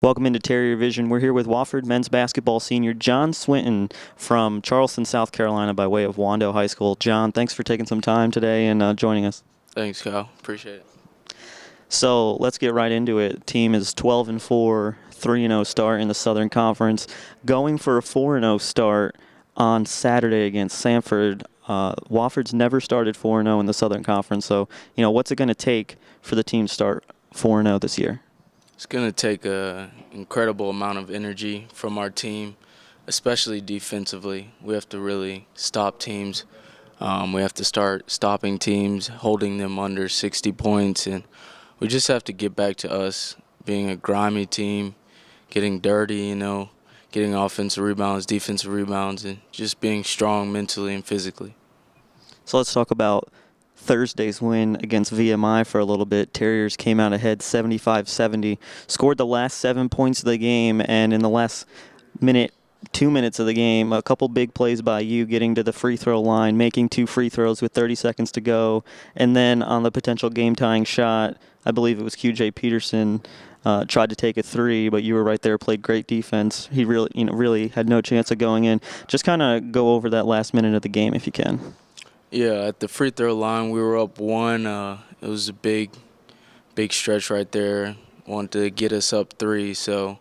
Welcome into TerrierVision. We're here with Wofford men's basketball senior John Swinton from Charleston, South Carolina by way of Wando High School. John, thanks for taking some time today and joining us. Thanks, Kyle. Appreciate it. So let's get right into it. Team is 12-4, 3-0 start in the Southern Conference, going for a 4-0 start on Saturday against Samford. Wofford's never started 4-0 in the Southern Conference, so what's it going to take for the team to start 4-0 this year? It's going to take an incredible amount of energy from our team, especially defensively. We have to really stop teams. We have to start stopping teams, holding them under 60 points, and we just have to get back to us being a grimy team, getting dirty, getting offensive rebounds, defensive rebounds, and just being strong mentally and physically. So let's talk about Thursday's win against VMI for a little bit. Terriers came out ahead 75-70, scored the last 7 points of the game, and in the last 2 minutes of the game, a couple big plays by you getting to the free throw line, making 2 free throws with 30 seconds to go, and then on the potential game-tying shot, I believe it was QJ Peterson, tried to take a 3, but you were right there, played great defense. He really had no chance of going in. Just kind of go over that last minute of the game if you can. Yeah, at the free throw line, we were up 1. It was a big stretch right there. Wanted to get us up 3, so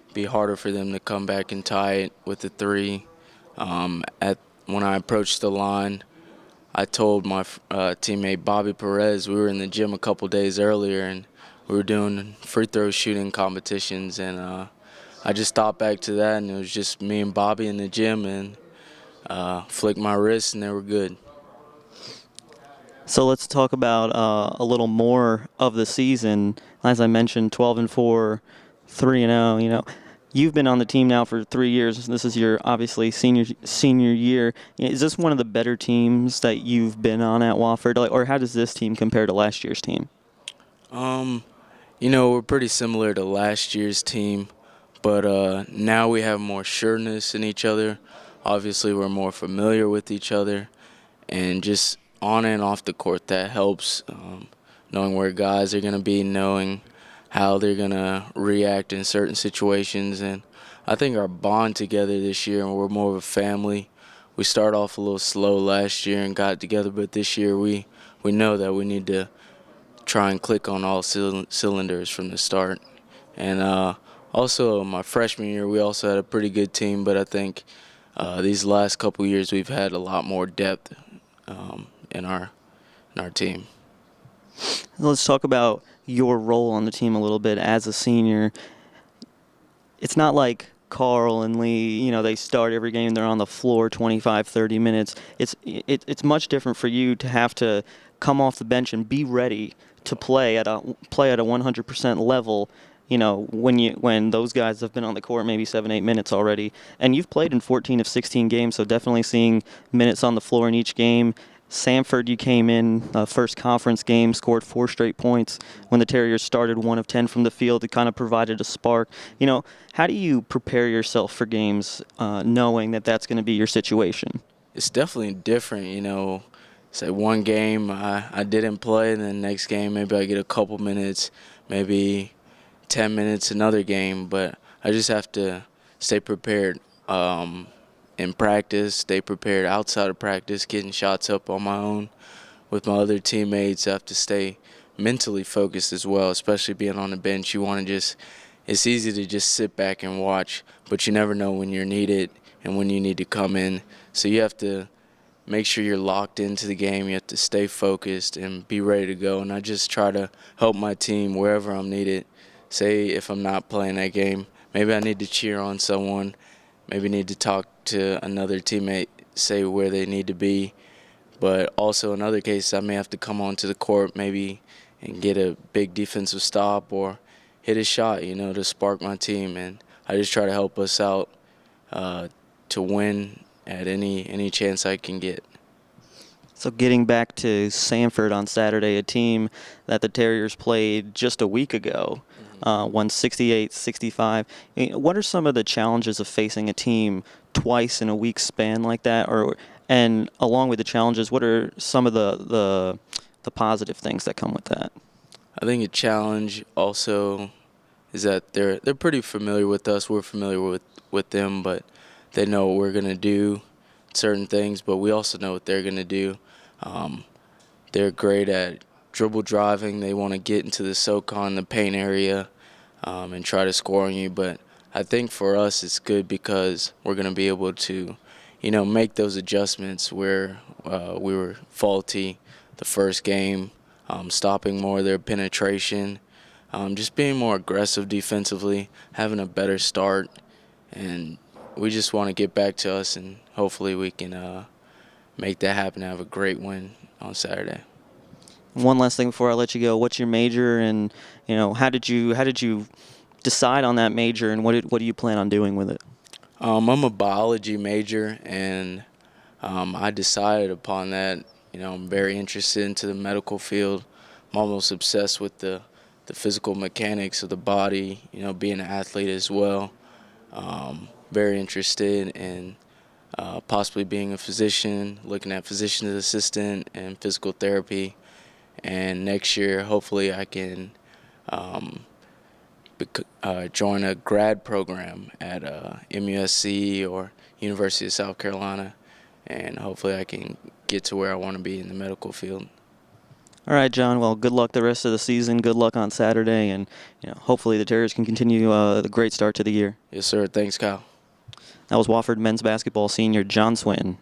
it'd be harder for them to come back and tie it with the 3. When I approached the line, I told my teammate Bobby Perez, we were in the gym a couple days earlier, and we were doing free throw shooting competitions, and I just thought back to that, and it was just me and Bobby in the gym, and flicked my wrist, and they were good. So let's talk about a little more of the season. As I mentioned, 12-4, 3-0. You've been on the team now for 3 years. This is your obviously senior year. Is this one of the better teams that you've been on at Wofford, or how does this team compare to last year's team? We're pretty similar to last year's team, but now we have more sureness in each other. Obviously, we're more familiar with each other, and just on and off the court, that helps, knowing where guys are going to be, knowing how they're going to react in certain situations. And I think our bond together this year, and we're more of a family. We started off a little slow last year and got together, but this year we know that we need to try and click on all cylinders from the start. And also, my freshman year, we also had a pretty good team, but I think these last couple years we've had a lot more depth in our team. Let's talk about your role on the team a little bit as a senior. It's not like Carl and Lee, they start every game, they're on the floor 25, 30 minutes. It's much different for you to have to come off the bench and be ready to play at a 100% level. When those guys have been on the court maybe 7-8 minutes already, and you've played in 14 of 16 games, so definitely seeing minutes on the floor in each game. Samford, you came in first conference game, scored 4 straight points when the Terriers started 1 of 10 from the field. It kind of provided a spark. How do you prepare yourself for games knowing that that's going to be your situation? It's definitely different, Say one game I didn't play, and then next game maybe I get a couple minutes, maybe 10 minutes another game, but I just have to stay prepared in practice, stay prepared outside of practice, getting shots up on my own with my other teammates. I have to stay mentally focused as well, especially being on the bench. You want to it's easy to just sit back and watch, but you never know when you're needed and when you need to come in. So you have to make sure you're locked into the game. You have to stay focused and be ready to go. And I just try to help my team wherever I'm needed. Say if I'm not playing that game, maybe I need to cheer on someone, maybe need to talk to another teammate, say where they need to be. But also in other cases, I may have to come onto the court maybe and get a big defensive stop or hit a shot, to spark my team. And I just try to help us out to win at any chance I can get. So getting back to Samford on Saturday, a team that the Terriers played just a week ago, won 68-65. What are some of the challenges of facing a team twice in a week span like that? And along with the challenges, what are some of the positive things that come with that? I think a challenge also is that they're pretty familiar with us. We're familiar with them, but they know what we're gonna do, certain things. But we also know what they're gonna do. They're great at dribble driving. They want to get into the SoCon, the paint area, and try to score on you. But I think for us it's good because we're going to be able to, make those adjustments where we were faulty the first game, stopping more of their penetration, just being more aggressive defensively, having a better start. And we just want to get back to us, and hopefully we can make that happen and have a great win on Saturday. One last thing before I let you go. What's your major, and how did you decide on that major, and what do you plan on doing with it? I'm a biology major, and I decided upon that. I'm very interested into the medical field. I'm almost obsessed with the physical mechanics of the body. Being an athlete as well. Very interested in possibly being a physician, looking at physician's assistant and physical therapy. And next year, hopefully, I can join a grad program at MUSC or University of South Carolina, and hopefully I can get to where I want to be in the medical field. All right, John. Well, good luck the rest of the season. Good luck on Saturday, and hopefully the Terriers can continue the great start to the year. Yes, sir. Thanks, Kyle. That was Wofford men's basketball senior John Swinton.